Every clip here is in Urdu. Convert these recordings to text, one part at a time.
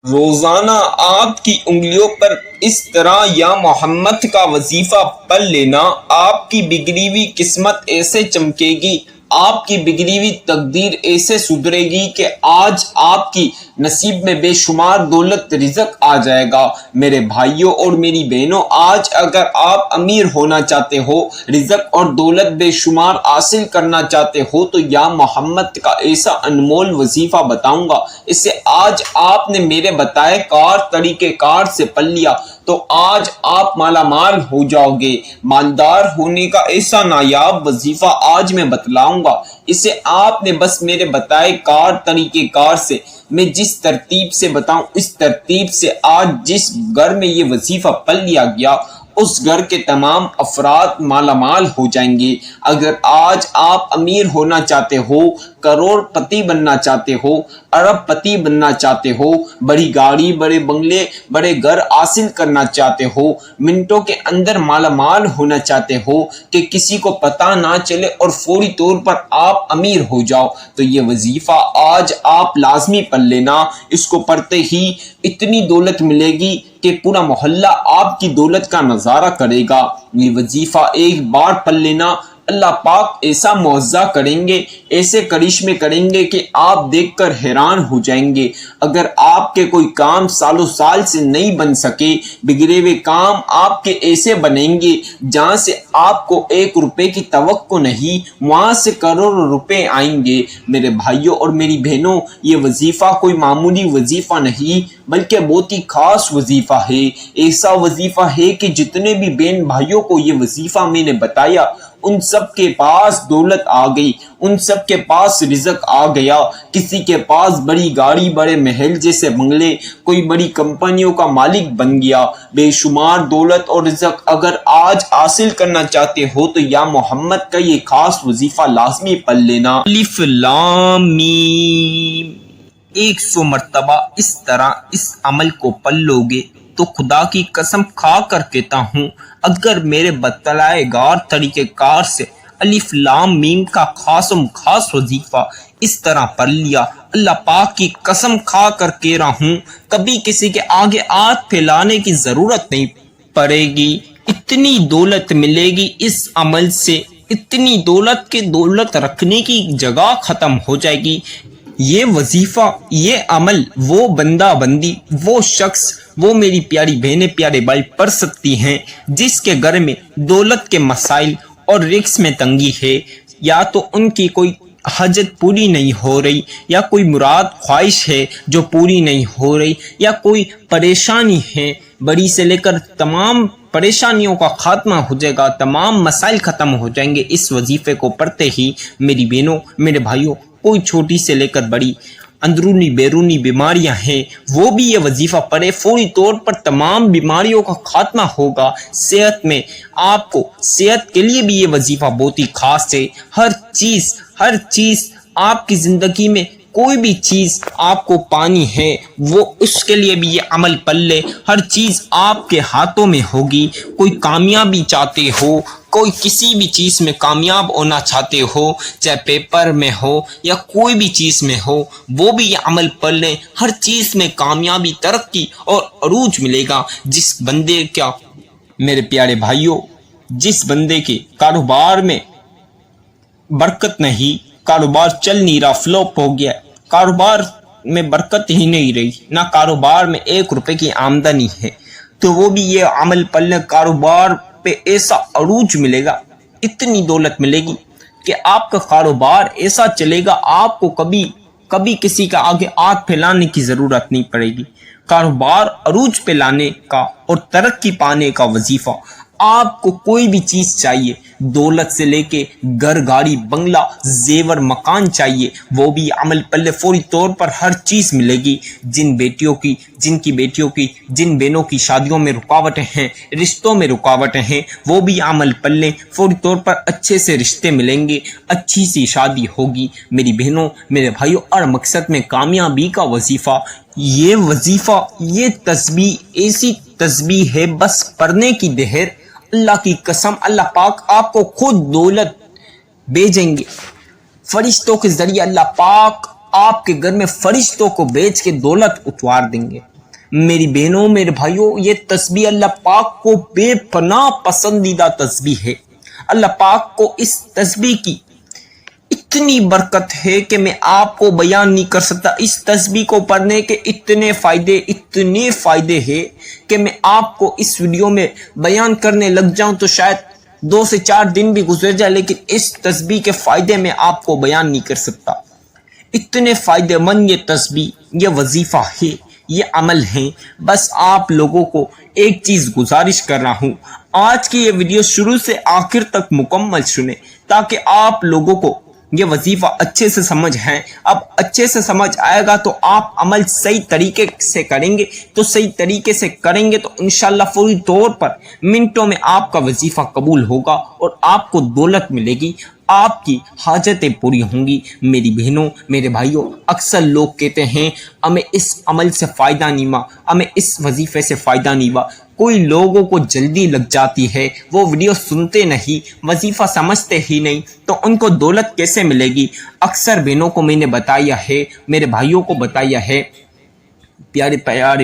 روزانہ آپ کی انگلیوں پر اس طرح یا محمد کا وظیفہ پڑھ لینا آپ کی بگڑی ہوئی قسمت ایسے چمکے گی، آپ کی بگڑی ہوئی تقدیر ایسے سدھرے گی کہ آج آپ کی نصیب میں بے شمار دولت رزق آ جائے گا۔ میرے بھائیوں اور میری بہنوں، آج اگر آپ امیر ہونا چاہتے ہو، رزق اور دولت بے شمار حاصل کرنا چاہتے ہو، تو یا محمد کا ایسا انمول وظیفہ بتاؤں گا، اسے آج آپ نے میرے بتائے طریقہ کار سے پڑھ لیا تو آج آپ مالا مال ہو جاؤ گے۔ مالدار ہونے کا ایسا نایاب وظیفہ آج میں بتلاؤں گا، اسے آپ نے بس میرے بتائے طریقہ کار سے، میں جس ترتیب سے بتاؤں اس ترتیب سے آج جس گھر میں یہ وظیفہ پڑھ لیا گیا اس گھر کے تمام افراد مالا مال ہو جائیں گے۔ اگر آج آپ امیر ہونا چاہتے ہو، کروڑ پتی بننا چاہتے ہو، ارب پتی بننا چاہتے ہو، بڑی گاڑی، بڑے بنگلے، بڑے گھر حاصل کرنا چاہتے ہو، منٹوں کے اندر مالا مال ہونا چاہتے ہو کہ کسی کو پتہ نہ چلے اور فوری طور پر آپ امیر ہو جاؤ، تو یہ وظیفہ آج آپ لازمی پڑھ لینا۔ اس کو پڑھتے ہی اتنی دولت ملے گی کہ پورا محلہ آپ کی دولت کا نظارہ کرے گا۔ یہ وظیفہ ایک بار پڑھ لینا، اللہ پاک ایسا معجزہ کریں گے، ایسے کرشمے کریں گے کہ آپ دیکھ کر حیران ہو جائیں گے۔ اگر آپ کے کوئی کام سالوں سال سے نہیں بن سکے، بگڑے ہوئے کام آپ کے ایسے بنیں گے جہاں سے آپ کو 1 روپے کی توقع نہیں، وہاں سے کروڑوں روپے آئیں گے۔ میرے بھائیوں اور میری بہنوں، یہ وظیفہ کوئی معمولی وظیفہ نہیں بلکہ بہت ہی خاص وظیفہ ہے۔ ایسا وظیفہ ہے کہ جتنے بھی بہن بھائیوں کو یہ وظیفہ میں نے بتایا ان سب کے پاس دولت آ گئی، ان سب کے پاس رزق آ گیا۔ کسی کے پاس بڑی گاڑی، بڑے محل جیسے بنگلے، کوئی بڑی کمپنیوں کا مالک بن گیا۔ بے شمار دولت اور رزق اگر آج حاصل کرنا چاہتے ہو تو یا محمد کا یہ خاص وظیفہ لازمی پڑھ لینا۔ الف لام میم، 100 مرتبہ اس طرح اس عمل کو پڑھ لو گے تو خدا کی قسم کھا کر کہتا ہوں، اگر میرے بتلائے گار طریقہ کار سے الف لام میم کا خاص وظیفہ اس طرح پڑھ لیا، اللہ پاک کی قسم کھا کر کہہ رہا ہوں، کبھی کسی کے آگے ہاتھ پھیلانے کی ضرورت نہیں پڑے گی۔ اتنی دولت ملے گی اس عمل سے، اتنی دولت کے دولت رکھنے کی جگہ ختم ہو جائے گی۔ یہ وظیفہ، یہ عمل، وہ بندہ بندی، وہ شخص، وہ میری پیاری بہنیں پیارے بھائی پڑھ سکتی ہیں جس کے گھر میں دولت کے مسائل اور رزق میں تنگی ہے، یا تو ان کی کوئی حاجت پوری نہیں ہو رہی، یا کوئی مراد خواہش ہے جو پوری نہیں ہو رہی، یا کوئی پریشانی ہے، بڑی سے لے کر تمام پریشانیوں کا خاتمہ ہو جائے گا، تمام مسائل ختم ہو جائیں گے اس وظیفے کو پڑھتے ہی۔ میری بہنوں، میرے بھائیوں، کوئی چھوٹی سے لے کر بڑی اندرونی بیرونی بیماریاں ہیں، وہ بھی یہ وظیفہ پڑھے، فوری طور پر تمام بیماریوں کا خاتمہ ہوگا۔ صحت میں آپ کو، صحت کے لیے بھی یہ وظیفہ بہت ہی خاص ہے۔ ہر چیز آپ کی زندگی میں، کوئی بھی چیز آپ کو پانی ہے وہ اس کے لیے بھی یہ عمل پڑھ لے، ہر چیز آپ کے ہاتھوں میں ہوگی۔ کوئی کامیابی چاہتے ہو، کوئی کسی بھی چیز میں کامیاب ہونا چاہتے ہو، چاہے پیپر میں ہو یا کوئی بھی چیز میں ہو، وہ بھی یہ عمل پڑھ لیں، ہر چیز میں کامیابی، ترقی اور عروج ملے گا۔ جس بندے کا، میرے پیارے بھائیوں، جس بندے کے کاروبار میں برکت نہیں، کاروبار چل نہیں رہا، فلوپ ہو گیا، کاروبار میں برکت ہی نہیں رہی، نہ کاروبار میں 1 روپے کی آمدنی ہے، تو وہ بھی یہ عمل پڑھ لیں، کاروبار پہ ایسا عروج ملے گا، اتنی دولت ملے گی کہ آپ کا کاروبار ایسا چلے گا، آپ کو کبھی کسی کا آگے ہاتھ پھیلانے کی ضرورت نہیں پڑے گی۔ کاروبار عروج پہ لانے کا اور ترقی پانے کا وظیفہ، آپ کو کوئی بھی چیز چاہیے، دولت سے لے کے گھر، گاڑی، بنگلہ، زیور، مکان چاہیے، وہ بھی عمل پلے فوری طور پر ہر چیز ملے گی۔ جن کی بیٹیوں کی جن بہنوں کی شادیوں میں رکاوٹیں ہیں، رشتوں میں رکاوٹیں ہیں، وہ بھی عمل پلے فوری طور پر اچھے سے رشتے ملیں گے، اچھی سی شادی ہوگی۔ میری بہنوں، میرے بھائیوں، اور مقصد میں کامیابی کا وظیفہ، یہ وظیفہ، یہ تسبیح ایسی تسبیح ہے، بس پڑھنے کی دہر، اللہ کی قسم، اللہ پاک آپ کو خود دولت بھیجیں گے فرشتوں کے ذریعے، اللہ پاک آپ کے گھر میں فرشتوں کو بھیج کے دولت اتوار دیں گے۔ میری بہنوں میرے بھائیوں، یہ تسبیح اللہ پاک کو بے پناہ پسندیدہ تسبیح ہے۔ اللہ پاک کو اس تسبیح کی اتنی برکت ہے کہ میں آپ کو بیان نہیں کر سکتا۔ اس تسبیح کو پڑھنے کے اتنے فائدے ہیں کہ میں آپ کو اس ویڈیو میں بیان کرنے لگ جاؤں تو شاید 2 سے 4 دن بھی گزر جائے، لیکن اس تسبیح کے فائدے میں آپ کو بیان نہیں کر سکتا۔ اتنے فائدے مند یہ تسبیح، یہ وظیفہ ہے، یہ عمل ہیں۔ بس آپ لوگوں کو ایک چیز گزارش کر رہا ہوں، آج کی یہ ویڈیو شروع سے آخر تک مکمل سنیں تاکہ آپ لوگوں کو یہ وظیفہ اچھے سے سمجھ ہے۔ اب اچھے سے سمجھ آئے گا تو آپ عمل صحیح طریقے سے کریں گے، تو انشاءاللہ فوری طور پر منٹوں میں آپ کا وظیفہ قبول ہوگا اور آپ کو دولت ملے گی، آپ کی حاجتیں پوری ہوں گی۔ میری بہنوں میرے بھائیوں، اکثر لوگ کہتے ہیں ہمیں اس عمل سے فائدہ نہیں ہوا، ہمیں اس وظیفے سے فائدہ نہیں ہوا۔ کوئی لوگوں کو جلدی لگ جاتی ہے، وہ ویڈیو سنتے نہیں، وظیفہ سمجھتے ہی نہیں، تو ان کو دولت کیسے ملے گی؟ اکثر بہنوں کو میں نے بتایا ہے، میرے بھائیوں کو بتایا ہے، پیارے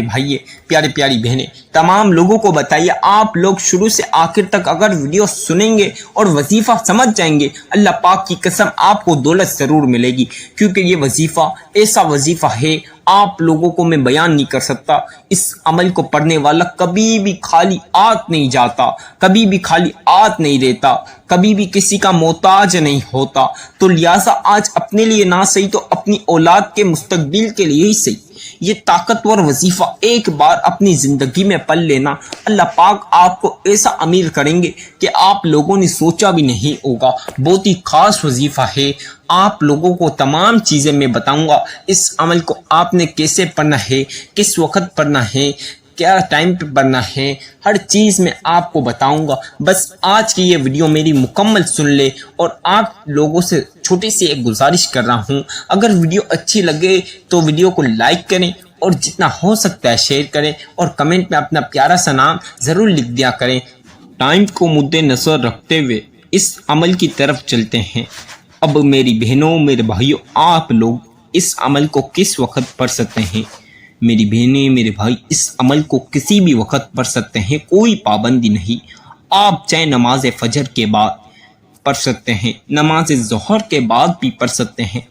بھائی، پیاری بہنیں، تمام لوگوں کو بتائیے، آپ لوگ شروع سے آخر تک اگر ویڈیو سنیں گے اور وظیفہ سمجھ جائیں گے، اللہ پاک کی قسم آپ کو دولت ضرور ملے گی، کیونکہ یہ وظیفہ ایسا وظیفہ ہے آپ لوگوں کو میں بیان نہیں کر سکتا۔ اس عمل کو پڑھنے والا کبھی بھی خالی ہاتھ نہیں جاتا، کبھی بھی خالی ہاتھ نہیں رہتا، کبھی بھی کسی کا محتاج نہیں ہوتا۔ تو لہٰذا آج اپنے لیے نہ صحیح تو اپنی اولاد کے مستقبل کے لیے ہی صحیح، یہ طاقتور وظیفہ ایک بار اپنی زندگی میں پڑھ لینا، اللہ پاک آپ کو ایسا امیر کریں گے کہ آپ لوگوں نے سوچا بھی نہیں ہوگا۔ بہت ہی خاص وظیفہ ہے، آپ لوگوں کو تمام چیزیں میں بتاؤں گا۔ اس عمل کو آپ نے کیسے پڑھنا ہے، کس وقت پڑھنا ہے، کیا ٹائم پہ پڑھنا ہے، ہر چیز میں آپ کو بتاؤں گا۔ بس آج کی یہ ویڈیو میری مکمل سن لے، اور آپ لوگوں سے چھوٹی سی ایک گزارش کر رہا ہوں، اگر ویڈیو اچھی لگے تو ویڈیو کو لائک کریں اور جتنا ہو سکتا ہے شیئر کریں، اور کمنٹ میں اپنا پیارا سا نام ضرور لکھ دیا کریں۔ ٹائم کو مد نظر رکھتے ہوئے اس عمل کی طرف چلتے ہیں۔ اب میری بہنوں میرے بھائیوں، آپ لوگ اس عمل کو کس وقت پڑھ سکتے ہیں؟ میری بہنیں میرے بھائی، اس عمل کو کسی بھی وقت پڑھ سکتے ہیں، کوئی پابندی نہیں۔ آپ چاہے نماز فجر کے بعد پڑھ سکتے ہیں، نماز ظہر کے بعد بھی پڑھ سکتے ہیں،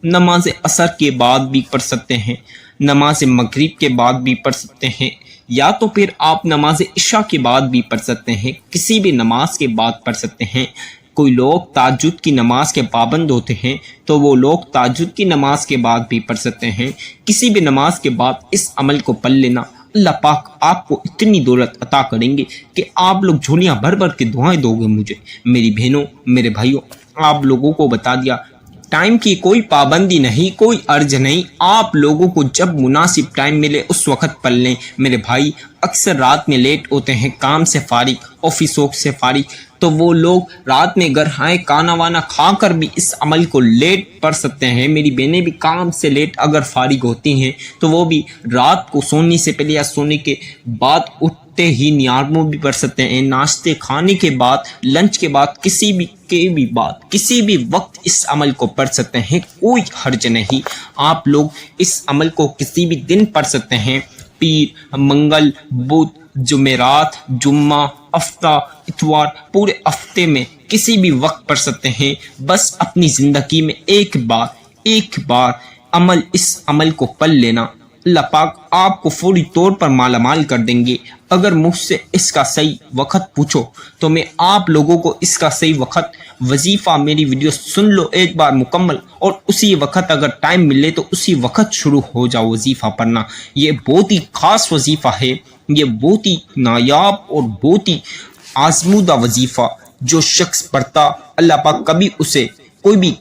نماز عصر کے بعد بھی پڑھ سکتے ہیں، نماز مغرب کے بعد بھی پڑھ سکتے ہیں، یا تو پھر آپ نماز عشاء کے بعد بھی پڑھ سکتے ہیں، کسی بھی نماز کے بعد پڑھ سکتے ہیں۔ کوئی لوگ تہجد کی نماز کے پابند ہوتے ہیں تو وہ لوگ تہجد کی نماز کے بعد بھی پڑھ سکتے ہیں، کسی بھی نماز کے بعد اس عمل کو پڑھ لینا، اللہ پاک آپ کو اتنی دولت عطا کریں گے کہ آپ لوگ جھولیاں بھر بھر کے دعائیں دو گے مجھے۔ میری بہنوں میرے بھائیوں، آپ لوگوں کو بتا دیا، ٹائم کی کوئی پابندی نہیں، کوئی عرض نہیں، آپ لوگوں کو جب مناسب ٹائم ملے اس وقت پڑھ لیں۔ میرے بھائی اکثر رات میں لیٹ ہوتے ہیں، کام سے فارغ، آفسوں سے فارغ، تو وہ لوگ رات میں گھر آئے کھانا وانا کھا کر بھی اس عمل کو لیٹ پڑھ سکتے ہیں۔ میری بہنیں بھی کام سے لیٹ اگر فارغ ہوتی ہیں تو وہ بھی رات کو سونے سے پہلے یا سونے کے بعد اٹھتے ہی نیارموں بھی پڑھ سکتے ہیں، ناشتے کھانے کے بعد، لنچ کے بعد، کسی بھی وقت اس عمل کو پڑھ سکتے ہیں، کوئی حرج نہیں۔ آپ لوگ اس عمل کو کسی بھی دن پڑھ سکتے ہیں، پیر، منگل، بدھ، جمعرات، جمعہ، ہفتہ، اتوار، پورے ہفتے میں کسی بھی وقت پڑھ سکتے ہیں۔ بس اپنی زندگی میں ایک بار اس عمل کو پڑھ لینا، اللہ پاک آپ کو فوری طور پر مالا مال کر دیں گے۔ اگر مجھ سے اس کا صحیح وقت پوچھو تو میں آپ لوگوں کو اس کا صحیح وقت، وظیفہ میری ویڈیو سن لو ایک بار مکمل، اور اسی وقت اگر ٹائم ملے تو اسی وقت شروع ہو جاؤ وظیفہ پڑھنا۔ یہ بہت ہی خاص وظیفہ ہے، یہ بہت ہی نایاب اور بہت ہی آزمودہ وظیفہ، جو شخص پڑھتا اللہ پاک کبھی اسے کوئی بھی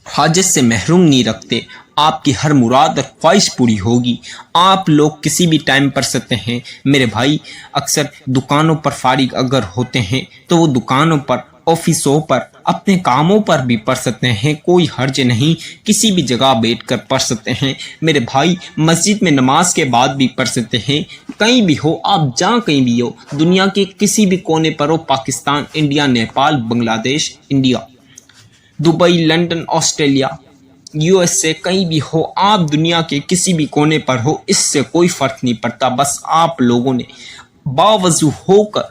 حاجت سے محروم نہیں رکھتے، آپ کی ہر مراد اور خواہش پوری ہوگی۔ آپ لوگ کسی بھی ٹائم پڑھ سکتے ہیں۔ میرے بھائی اکثر دکانوں پر فارغ اگر ہوتے ہیں تو وہ دکانوں پر، آفسوں پر، اپنے کاموں پر بھی پڑھ سکتے ہیں، کوئی حرج نہیں، کسی بھی جگہ بیٹھ کر پڑھ سکتے ہیں۔ میرے بھائی مسجد میں نماز کے بعد بھی پڑھ سکتے ہیں، کہیں بھی ہو آپ، جہاں کہیں بھی ہو، دنیا کے کسی بھی کونے پر ہو، پاکستان، انڈیا، نیپال، بنگلہ دیش، India, Dubai, London, Australia, USA کہیں بھی ہو، آپ دنیا کے کسی بھی کونے پر ہو، اس سے کوئی فرق نہیں پڑتا. بس آپ لوگوں نے باوضو ہو کر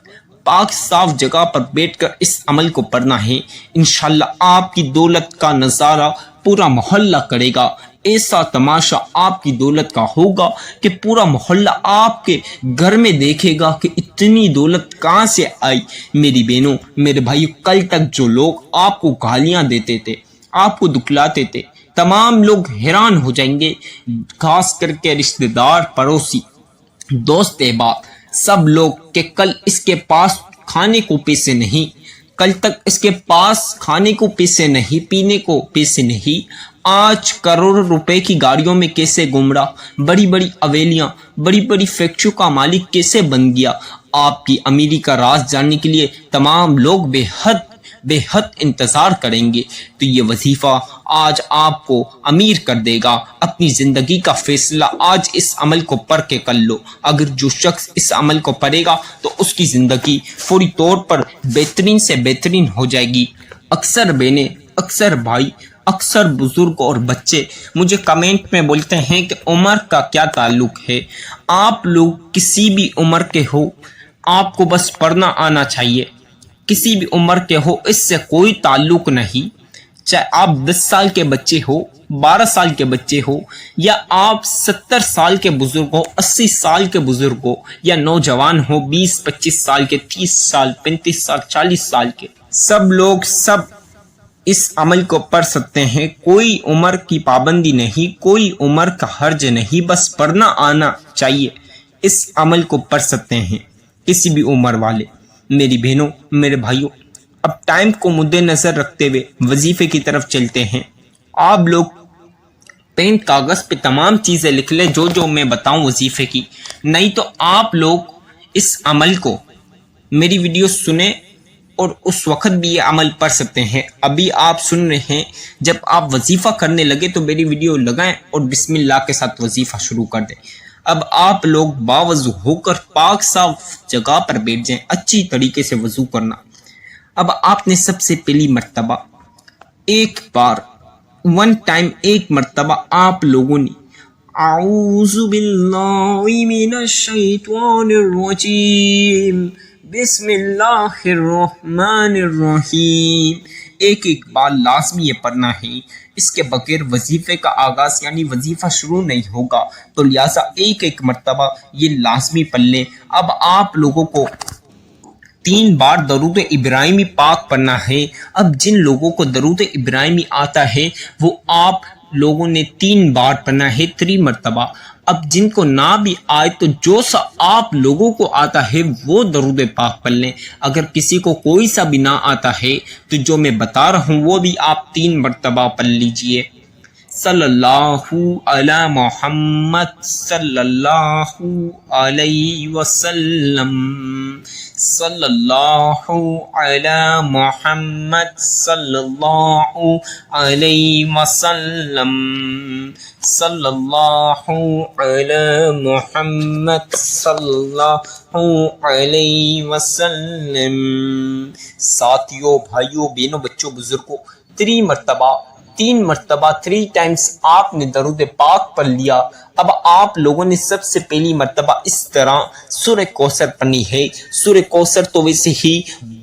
پاک صاف جگہ پر بیٹھ کر اس عمل کو پڑھنا ہے. انشاءاللہ آپ کی دولت کا نظارہ پورا محلہ کرے گا. ایسا تماشا آپ کی دولت کا ہوگا کہ پورا محلہ آپ کے گھر میں دیکھے گا کہ اتنی دولت کہاں سے آئی. میری بہنوں، میرے بھائیوں، کل تک جو لوگ آپ کو گالیاں دیتے تھے، آپ کو دکھلاتے تھے، تمام لوگ حیران ہو جائیں گے. خاص کر کے رشتہ دار، پڑوسی، دوست احباب، سب لوگ کہ کل اس کے پاس کھانے کو پیسے نہیں، کل تک اس کے پاس کھانے کو پیسے نہیں، پینے کو پیسے نہیں، آج کروڑ روپے کی گاڑیوں میں کیسے گھوم رہا، بڑی بڑی حویلیاں، بڑی بڑی فیکٹریوں کا مالک کیسے بن گیا. آپ کی امیری کا راز جاننے کے لیے تمام لوگ بے حد انتظار کریں گے. تو یہ وظیفہ آج آپ کو امیر کر دے گا. اپنی زندگی کا فیصلہ آج اس عمل کو پڑھ کے کر لو. اگر جو شخص اس عمل کو پڑھے گا تو اس کی زندگی فوری طور پر بہترین سے بہترین ہو جائے گی. اکثر بہنیں، اکثر بھائی، اکثر بزرگ اور بچے مجھے کمنٹ میں بولتے ہیں کہ عمر کا کیا تعلق ہے. آپ لوگ کسی بھی عمر کے ہو، آپ کو بس پڑھنا آنا چاہیے. کسی بھی عمر کے ہو، اس سے کوئی تعلق نہیں. چاہے آپ 10 سال کے بچے ہو، 12 سال کے بچے ہو، یا آپ 70 سال کے بزرگ ہو، 80 سال کے بزرگ ہو، یا نوجوان ہو، 20-25 سال کے، 30 سال، 35 سال، 40 سال کے، سب لوگ سب اس عمل کو پڑھ سکتے ہیں. کوئی عمر کی پابندی نہیں، کوئی عمر کا حرج نہیں، بس پڑھنا آنا چاہیے. اس عمل کو پڑھ سکتے ہیں کسی بھی عمر والے. میری بہنوں، میرے بھائیوں، اب ٹائم کو مد نظر رکھتے ہوئے وظیفے کی طرف چلتے ہیں. آپ لوگ پین کاغذ پہ تمام چیزیں لکھ لیں جو میں بتاؤں وظیفے کی. نہیں تو آپ لوگ اس عمل کو، میری ویڈیو سنیں اور اس وقت بھی یہ عمل پڑھ سکتے ہیں. ابھی آپ سن رہے ہیں، جب آپ وظیفہ کرنے لگے تو میری ویڈیو لگائیں اور بسم اللہ کے ساتھ وظیفہ شروع کر دیں. اب آپ لوگ باوضو ہو کر پاک صاف جگہ پر بیٹھ جائیں، اچھی طریقے سے وضو کرنا. اب آپ نے سب سے پہلی مرتبہ ایک بار، ون ٹائم، ایک مرتبہ آپ لوگوں نے اعوذ باللہ من الشیطان الرجیم بسم اللہ الرحمن الرحیم ایک بار لازمی یہ پڑھنا ہے. اس کے بغیر وظیفے کا آغاز یعنی وظیفہ شروع نہیں ہوگا. تو لہٰذا ایک مرتبہ یہ لازمی پڑھ لیں. اب آپ لوگوں کو 3 بار درود ابراہیمی پاک پڑھنا ہے. اب جن لوگوں کو درود ابراہیمی آتا ہے وہ آپ لوگوں نے 3 بار پڑھنا ہے، 3 مرتبہ. اب جن کو نہ بھی آئے تو جو سا آپ لوگوں کو آتا ہے وہ درود پاک پڑھ لیں. اگر کسی کو کوئی سا بھی نہ آتا ہے تو جو میں بتا رہا ہوں وہ بھی آپ 3 مرتبہ پڑھ لیجئے. صلی اللہ علی محمد صلی اللہ علیہ وسلم، صلی اللہ علی محمد صلی اللہ علیہ وسلم، صلی اللہ علی محمد صلی اللہ علیہ وسلم. ساتھیوں، بھائیوں، بہنوں، بچوں، بزرگوں، 3 مرتبہ 3 ٹائمز آپ نے درود پاک پڑھ لیا. اب آپ لوگوں نے سب سے پہلی مرتبہ اس طرح سورہ کوثر پڑھنی ہے. سورہ کوثر تو ویسے ہی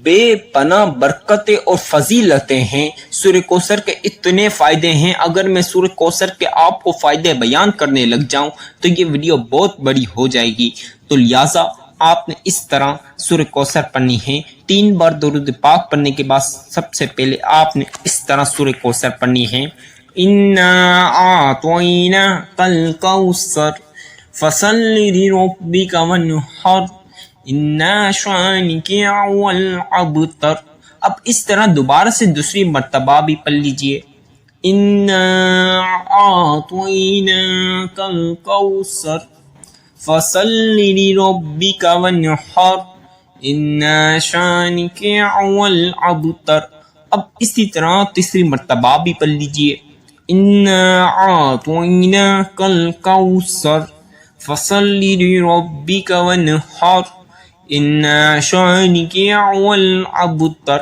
بے پناہ برکتیں اور فضیلتیں ہیں. سورہ کوثر کے اتنے فائدے ہیں، اگر میں سورہ کوثر کے آپ کو فائدے بیان کرنے لگ جاؤں تو یہ ویڈیو بہت بڑی ہو جائے گی. تو لہٰذا آپ نے اس طرح سورہ کوثر پڑھنی ہے. 3 بار درود پاک پڑھنے کے بعد سب سے پہلے آپ نے اس طرح سورہ کوثر پڑھنی ہے. اِنَّا أَعْطَيْنَاكَ الْكَوْثَرَ فَصَلِّ لِرَبِّكَ وَانْحَرْ إِنَّ شَانِئَكَ هُوَ الْأَبْتَرُ. اب اس طرح دوبارہ سے دوسری مرتبہ بھی پڑھ لیجئے. اِنَّا أَعْطَيْنَاكَ الْكَوْثَرَ فَصَلِّ لِرَبِّكَ وَانْحَرْ إِنَّ شَانِئَكَ هُوَ الْأَبْتَرُ. اب اسی طرح تیسری مرتبہ بھی پڑھ لیجئے. إِنَّا أَعْطَيْنَاكَ الْكَوْثَرَ فَصَلِّ لِرَبِّكَ وَانْحَرْ إِنَّ شَانِئَكَ هُوَ الْأَبْتَرُ.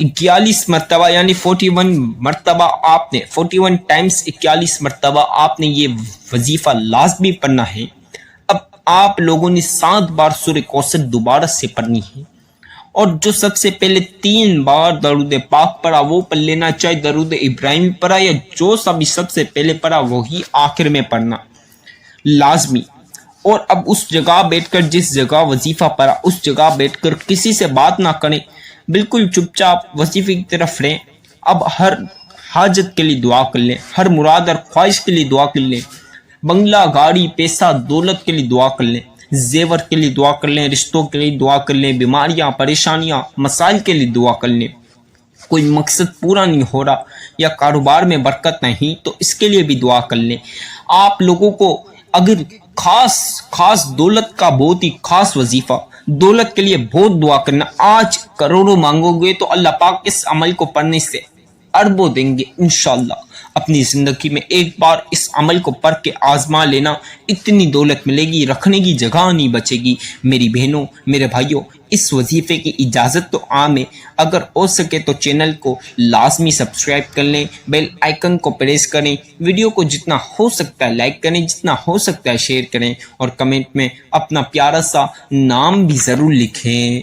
41 مرتبہ یعنی 41 مرتبہ آپ نے 41 ٹائمز 41 مرتبہ آپ نے یہ وظیفہ لازمی پڑھنا ہے۔ اب آپ لوگوں نے 7 بار سورہ کوثر دوبارہ سے پڑھنی ہے، اور جو سب سے پہلے 3 بار درود پاک پڑھا وہ پڑھ لینا، چاہے درود ابراہیم پڑھا یا جو سب سے پہلے پڑھا وہی آخر میں پڑھنا لازمی۔ اور اب اس جگہ بیٹھ کر، جس جگہ وظیفہ پڑھا اس جگہ بیٹھ کر کسی سے بات نہ کریں، بالکل چپ چاپ وظیفے کی طرف رہیں۔ اب ہر حاجت کے لیے دعا کر لیں، ہر مراد اور خواہش کے لیے دعا کر لیں، بنگلہ گاڑی پیسہ دولت کے لیے دعا کر لیں، زیور کے لیے دعا کر لیں، رشتوں کے لیے دعا کر لیں، بیماریاں پریشانیاں مسائل کے لیے دعا کر لیں، کوئی مقصد پورا نہیں ہو رہا یا کاروبار میں برکت نہیں تو اس کے لیے بھی دعا کر لیں۔ آپ لوگوں کو اگر خاص دولت کا بہت ہی خاص وظیفہ، دولت کے لیے بہت دعا کرنا، آج کروڑوں مانگو گے تو اللہ پاک اس عمل کو پڑھنے سے اربوں دیں گے انشاءاللہ۔ اپنی زندگی میں ایک بار اس عمل کو پڑھ کے آزما لینا، اتنی دولت ملے گی، رکھنے کی جگہ نہیں بچے گی۔ میری بہنوں میرے بھائیوں، اس وظیفے کی اجازت تو عام ہے، اگر ہو سکے تو چینل کو لازمی سبسکرائب کر لیں، بیل آئیکن کو پریس کریں، ویڈیو کو جتنا ہو سکتا ہے لائک کریں، جتنا ہو سکتا ہے شیئر کریں، اور کمنٹ میں اپنا پیارا سا نام بھی ضرور لکھیں۔